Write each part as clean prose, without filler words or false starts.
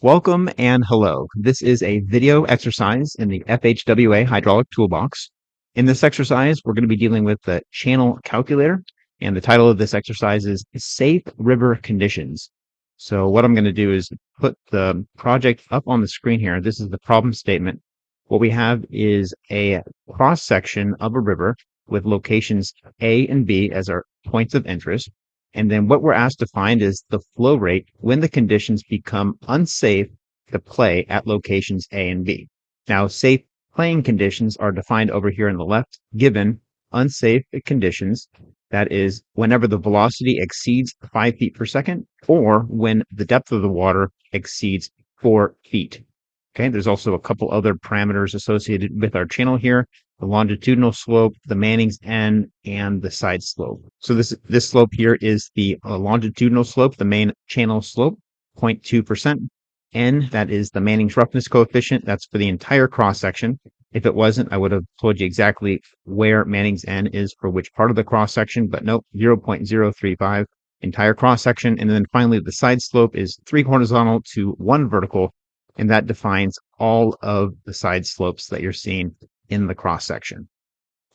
Welcome and hello. This is a video exercise in the FHWA hydraulic toolbox. In this exercise, we're going to be dealing with the channel calculator, and the title of this exercise is Safe River Conditions. So what I'm going to do is put the project up on the screen here. This is the problem statement. What we have is a cross section of a river with locations A and B as our points of interest. And then what we're asked to find is the flow rate when the conditions become unsafe to play at locations A and B. Now, safe playing conditions are defined over here on the left, given unsafe conditions. That is, whenever the velocity exceeds 5 feet per second, or when the depth of the water exceeds 4 feet. Okay, there's also a couple other parameters associated with our channel here: the longitudinal slope, the Manning's N, and the side slope. So this slope here is the longitudinal slope, the main channel slope, 0.2%. N, that is the Manning's roughness coefficient. That's for the entire cross section. If it wasn't, I would have told you exactly where Manning's N is for which part of the cross section, but nope, 0.035 entire cross section. And then finally, the side slope is 3 horizontal to 1 vertical, and that defines all of the side slopes that you're seeing in the cross section.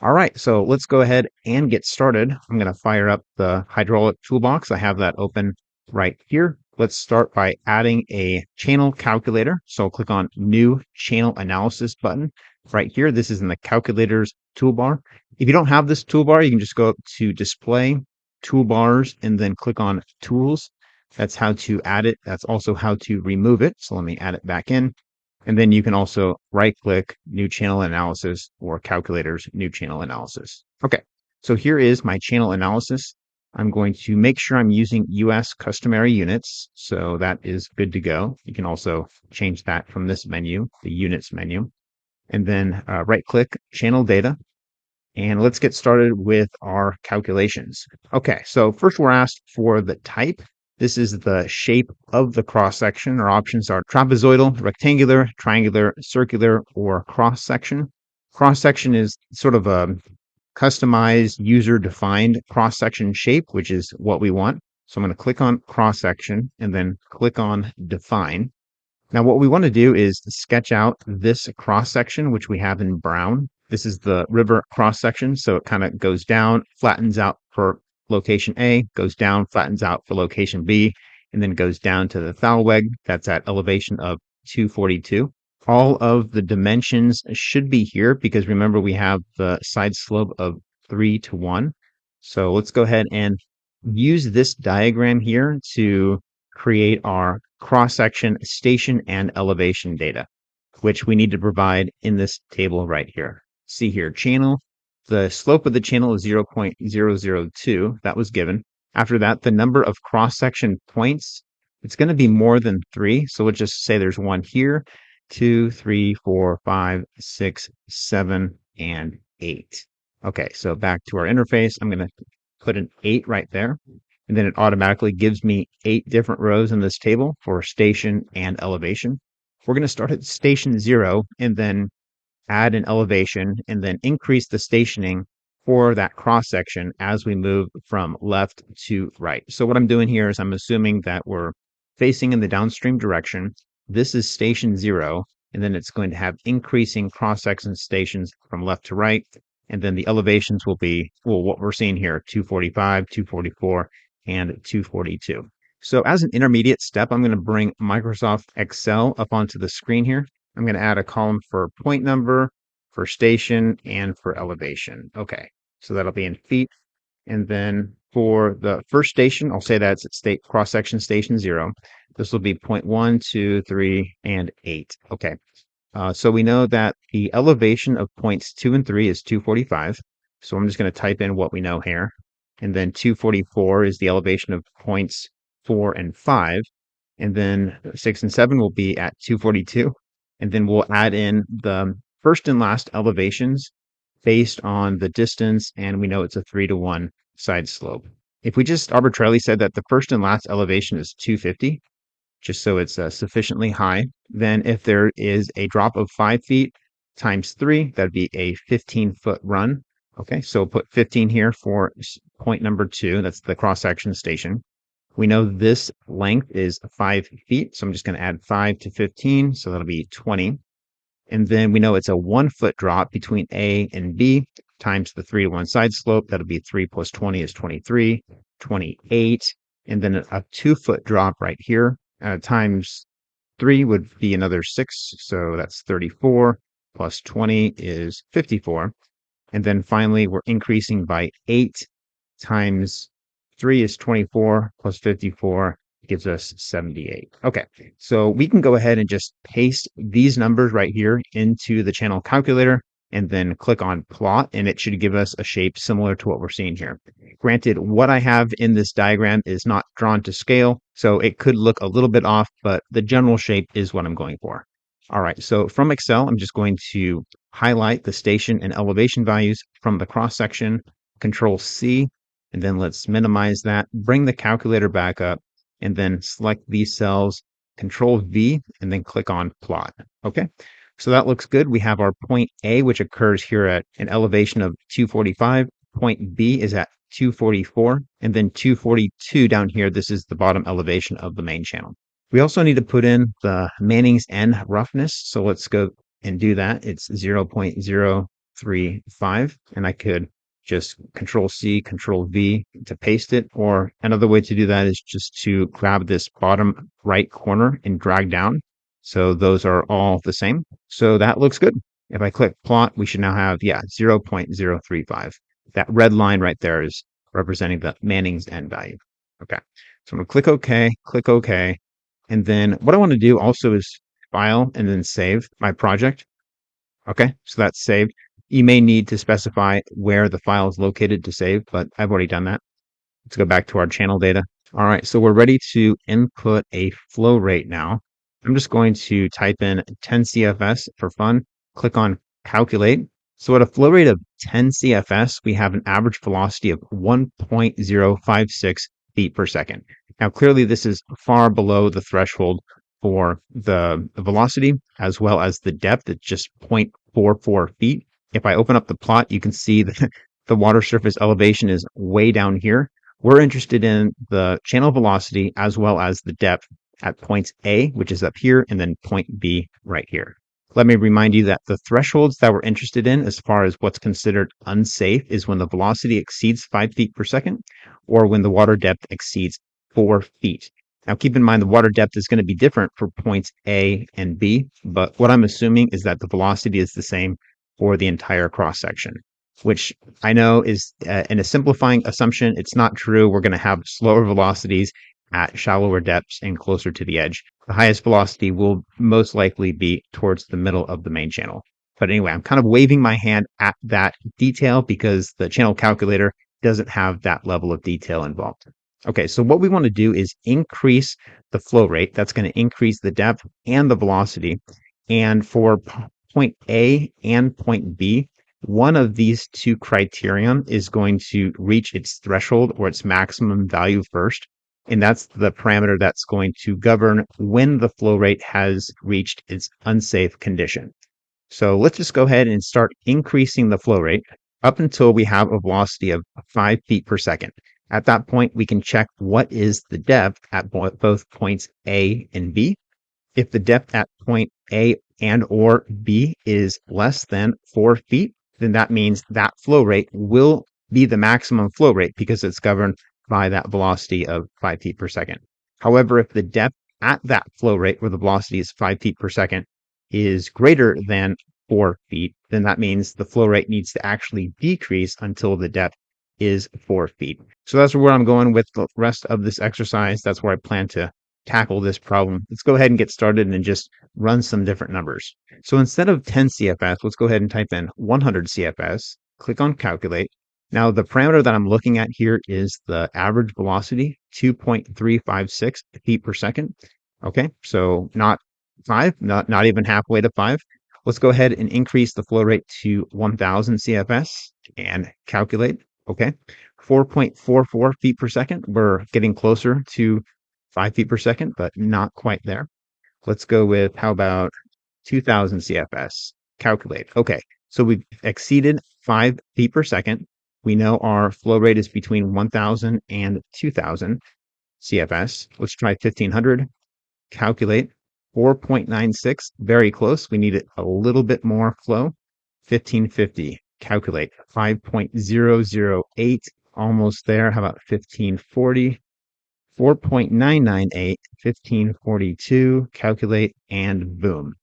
All right, so let's go ahead and get started. I'm going to fire up the hydraulic toolbox. I have that open right here. Let's start by adding a channel calculator. So I'll click on New Channel Analysis button right here. This is in the calculator's toolbar. If you don't have this toolbar, you can just go up to Display, Toolbars, and then click on Tools. That's how to add it. That's also how to remove it. So let me add it back in. And then you can also right click New Channel Analysis or Calculators New Channel Analysis. Okay, so here is my channel analysis. I'm going to make sure I'm using US customary units. So that is good to go. You can also change that from this menu, the units menu. And then right click Channel Data. And let's get started with our calculations. Okay, so first we're asked for the type. This is the shape of the cross section. Our options are trapezoidal, rectangular, triangular, circular, or cross section. Cross section is sort of a customized, user-defined cross section shape, which is what we want. So I'm going to click on cross section and then click on define. Now what we want to do is sketch out this cross section, which we have in brown. This is the river cross section, so it kind of goes down, flattens out for location A, goes down, flattens out for location B, and then goes down to the Thalweg. That's at elevation of 242. All of the dimensions should be here because remember we have the side slope of 3 to 1. So let's go ahead and use this diagram here to create our cross-section station and elevation data, which we need to provide in this table right here. See here, channel. The slope of the channel is 0.002. That was given. After that, the number of cross-section points, it's going to be more than 3. So we'll just say there's 1 here, 2, 3, 4, 5, 6, 7, and 8. Okay, so back to our interface. I'm going to put an 8 right there. And then it automatically gives me 8 different rows in this table for station and elevation. We're going to start at station 0 and then add an elevation and then increase the stationing for that cross section as we move from left to right. So what I'm doing here is I'm assuming that we're facing in the downstream direction. This is station 0, and then it's going to have increasing cross section stations from left to right. And then the elevations will be, well, what we're seeing here, 245, 244, and 242. So as an intermediate step, I'm going to bring Microsoft Excel up onto the screen here. I'm going to add a column for point number, for station, and for elevation. Okay, so that'll be in feet. And then for the first station, I'll say that's at cross-section station 0. This will be point 1, 2, 3, and 8. Okay, so we know that the elevation of points 2 and 3 is 245. So I'm just going to type in what we know here. And then 244 is the elevation of points 4 and 5. And then 6 and 7 will be at 242. And then we'll add in the first and last elevations based on the distance, and we know it's a 3 to 1 side slope. If we just arbitrarily said that the first and last elevation is 250, just so it's sufficiently high, then if there is a drop of 5 feet times 3, that'd be a 15-foot run. Okay, so put 15 here for point number 2. That's the cross-section station. We know this length is 5 feet, so I'm just going to add 5 to 15, so that'll be 20. And then we know it's a 1 foot drop between A and B times the 3 to 1 side slope. That'll be 3 plus 20 is 23, 28. And then a 2 foot drop right here times 3 would be another 6. So that's 34 plus 20 is 54. And then finally, we're increasing by 8 times 3 is 24 plus 54 gives us 78. Okay, so we can go ahead and just paste these numbers right here into the channel calculator and then click on plot, and it should give us a shape similar to what we're seeing here. Granted, what I have in this diagram is not drawn to scale, so it could look a little bit off, but the general shape is what I'm going for. All right, so from Excel, I'm just going to highlight the station and elevation values from the cross section, Control C, and then let's minimize that, bring the calculator back up, and then select these cells, Control V, and then click on plot. Okay, so that looks good. We have our point A, which occurs here at an elevation of 245. Point B is at 244, and then 242 down here. This is the bottom elevation of the main channel. We also need to put in the Manning's N roughness. So let's go and do that. It's 0.035, and I could just Control C, Control V to paste it. Or another way to do that is just to grab this bottom right corner and drag down. So those are all the same. So that looks good. If I click plot, we should now have, 0.035. That red line right there is representing the Manning's N value. Okay, so I'm gonna click OK. And then what I want to do also is file and then save my project. Okay, so that's saved. You may need to specify where the file is located to save, but I've already done that. Let's go back to our channel data. All right, so we're ready to input a flow rate now. I'm just going to type in 10 CFS for fun, click on calculate. So at a flow rate of 10 CFS, we have an average velocity of 1.056 feet per second. Now, clearly this is far below the threshold for the velocity as well as the depth. It's just 0.44 feet. If I open up the plot, you can see that the water surface elevation is way down here. We're interested in the channel velocity as well as the depth at point A, which is up here, and then point B right here. Let me remind you that the thresholds that we're interested in as far as what's considered unsafe is when the velocity exceeds 5 feet per second or when the water depth exceeds 4 feet. Now, keep in mind the water depth is going to be different for points A and B, but what I'm assuming is that the velocity is the same for the entire cross section, which I know is in a simplifying assumption. It's not true. We're going to have slower velocities at shallower depths and closer to the edge. The highest velocity will most likely be towards the middle of the main channel. But anyway, I'm kind of waving my hand at that detail because the channel calculator doesn't have that level of detail involved. Okay, so what we want to do is increase the flow rate. That's going to increase the depth and the velocity. And for point A and point B, one of these two criterion is going to reach its threshold or its maximum value first. And that's the parameter that's going to govern when the flow rate has reached its unsafe condition. So let's just go ahead and start increasing the flow rate up until we have a velocity of 5 feet per second. At that point, we can check what is the depth at both points A and B. If the depth at point A and or B is less than 4 feet, then that means that flow rate will be the maximum flow rate because it's governed by that velocity of 5 feet per second. However, if the depth at that flow rate where the velocity is 5 feet per second is greater than 4 feet, then that means the flow rate needs to actually decrease until the depth is 4 feet. So that's where I'm going with the rest of this exercise. That's where I plan to tackle this problem. Let's go ahead and get started and just run some different numbers. So instead of 10 CFS, let's go ahead and type in 100 CFS, click on calculate. Now the parameter that I'm looking at here is the average velocity, 2.356 feet per second. Okay, so not 5, not even halfway to 5. Let's go ahead and increase the flow rate to 1000 CFS and calculate. Okay, 4.44 feet per second. We're getting closer to 5 feet per second, but not quite there. Let's go with, how about 2000 CFS? Calculate. Okay, so we've exceeded 5 feet per second. We know our flow rate is between 1000 and 2000. CFS. Let's try 1500. Calculate 4.96. Very close. We need it a little bit more flow. 1550. Calculate 5.008. Almost there. How about 1540? 4.998, 1542, calculate, and boom.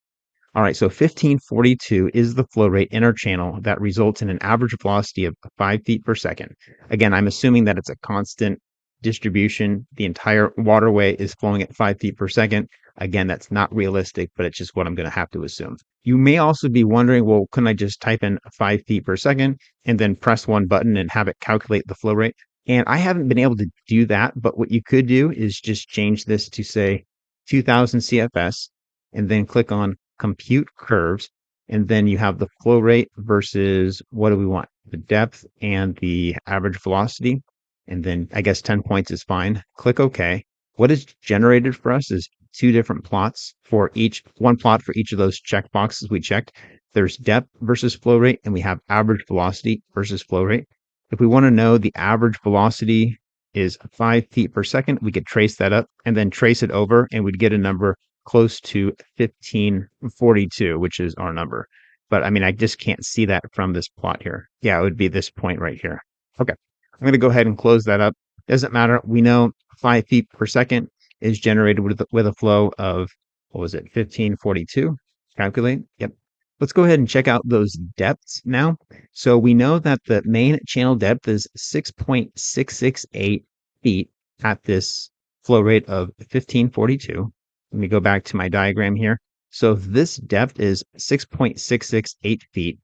All right, so 1542 is the flow rate in our channel that results in an average velocity of 5 feet per second. Again, I'm assuming that it's a constant distribution. The entire waterway is flowing at 5 feet per second. Again, that's not realistic, but it's just what I'm going to have to assume. You may also be wondering, well, couldn't I just type in 5 feet per second and then press one button and have it calculate the flow rate? And I haven't been able to do that, but what you could do is just change this to say 2000 CFS and then click on compute curves. And then you have the flow rate versus what do we want? The depth and the average velocity. And then I guess 10 points is fine. Click OK. What is generated for us is two different plots for each, one plot for each of those check boxes we checked. There's depth versus flow rate, and we have average velocity versus flow rate. If we want to know the average velocity is 5 feet per second, we could trace that up and then trace it over, and we'd get a number close to 1542, which is our number. But I mean, I just can't see that from this plot here. Yeah, it would be this point right here. Okay, I'm going to go ahead and close that up. Doesn't matter. We know 5 feet per second is generated with a flow of, what was it, 1542? Calculate. Yep. Let's go ahead and check out those depths now. So we know that the main channel depth is 6.668 feet at this flow rate of 1542. Let me go back to my diagram here. So if this depth is 6.668 feet,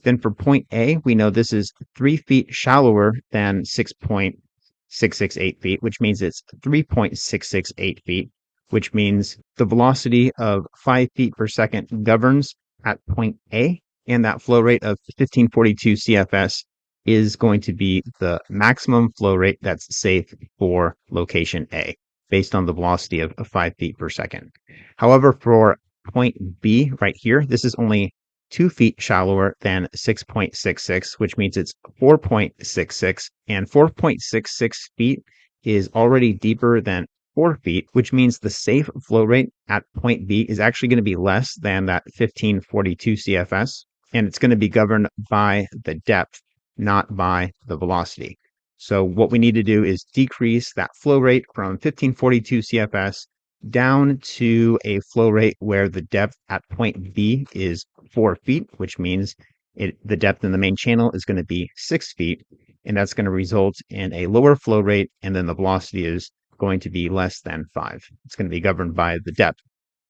then for point A, we know this is 3 feet shallower than 6.668 feet, which means it's 3.668 feet, which means the velocity of 5 feet per second governs at point A, and that flow rate of 1542 CFS is going to be the maximum flow rate that's safe for location A, based on the velocity of 5 feet per second. However, for point B right here, this is only 2 feet shallower than 6.66, which means it's 4.66, and 4.66 feet is already deeper than 4 feet, which means the safe flow rate at point B is actually going to be less than that 1542 CFS, and it's going to be governed by the depth, not by the velocity. So what we need to do is decrease that flow rate from 1542 CFS down to a flow rate where the depth at point B is 4 feet, which means the depth in the main channel is going to be 6 feet, and that's going to result in a lower flow rate, and then the velocity is going to be less than 5. It's going to be governed by the depth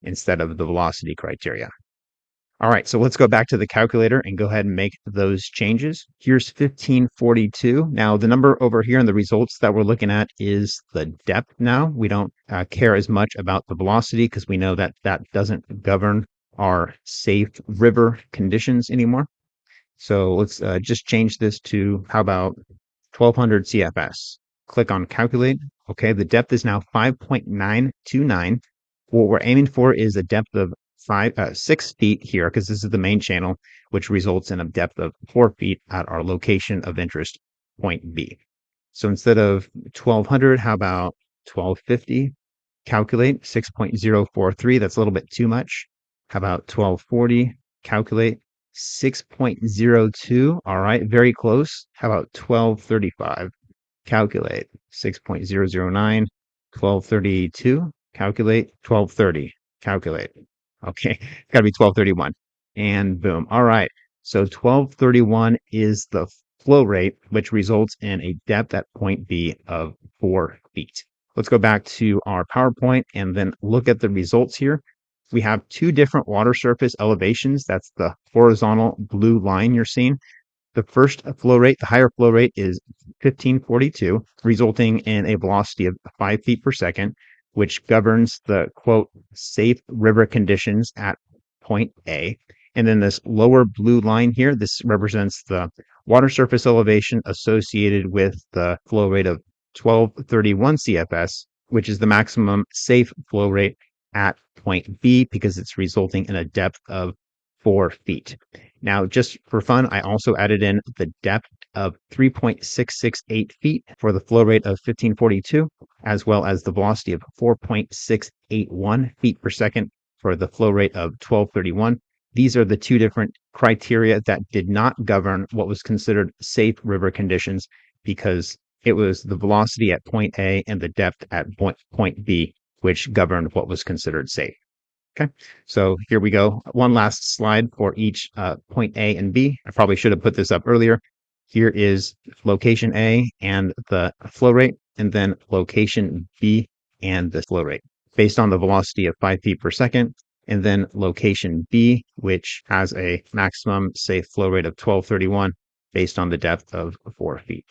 instead of the velocity criteria. All right, so let's go back to the calculator and go ahead and make those changes. Here's 1542. Now, the number over here in the results that we're looking at is the depth now. We don't care as much about the velocity because we know that that doesn't govern our safe river conditions anymore. So let's just change this to, how about 1200 CFS? Click on calculate. Okay, the depth is now 5.929. What we're aiming for is a depth of 6 feet here, because this is the main channel, which results in a depth of 4 feet at our location of interest, point B. So instead of 1200, how about 1250? Calculate 6.043. That's a little bit too much. How about 1240? Calculate 6.02. All right, very close. How about 1235? Calculate 6.009. 1232. Calculate 1230. Calculate. Okay, it's got to be 1231. And boom. All right. So 1231 is the flow rate, which results in a depth at point B of 4 feet. Let's go back to our PowerPoint and then look at the results here. We have two different water surface elevations. That's the horizontal blue line you're seeing. The first flow rate, the higher flow rate, is 1542, resulting in a velocity of 5 feet per second, which governs the, quote, safe river conditions at point A. And then this lower blue line here, this represents the water surface elevation associated with the flow rate of 1231 CFS, which is the maximum safe flow rate at point B because it's resulting in a depth of 4 feet. Now, just for fun, I also added in the depth of 3.668 feet for the flow rate of 1542, as well as the velocity of 4.681 feet per second for the flow rate of 1231. These are the two different criteria that did not govern what was considered safe river conditions, because it was the velocity at point A and the depth at point B, which governed what was considered safe. Okay, so here we go. One last slide for each point A and B. I probably should have put this up earlier. Here is location A and the flow rate, and then location B and the flow rate, based on the velocity of 5 feet per second, and then location B, which has a maximum safe flow rate of 1231, based on the depth of 4 feet.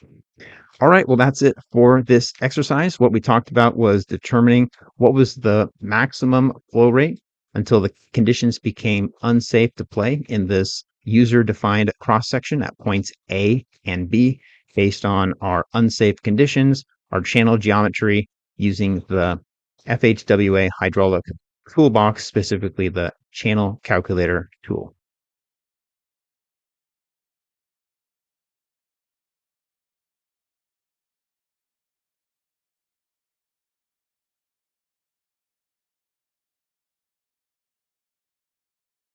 All right, well, that's it for this exercise. What we talked about was determining what was the maximum flow rate until the conditions became unsafe to play in this user-defined cross-section at points A and B, based on our unsafe conditions, our channel geometry, using the FHWA hydraulic toolbox, specifically the channel calculator tool.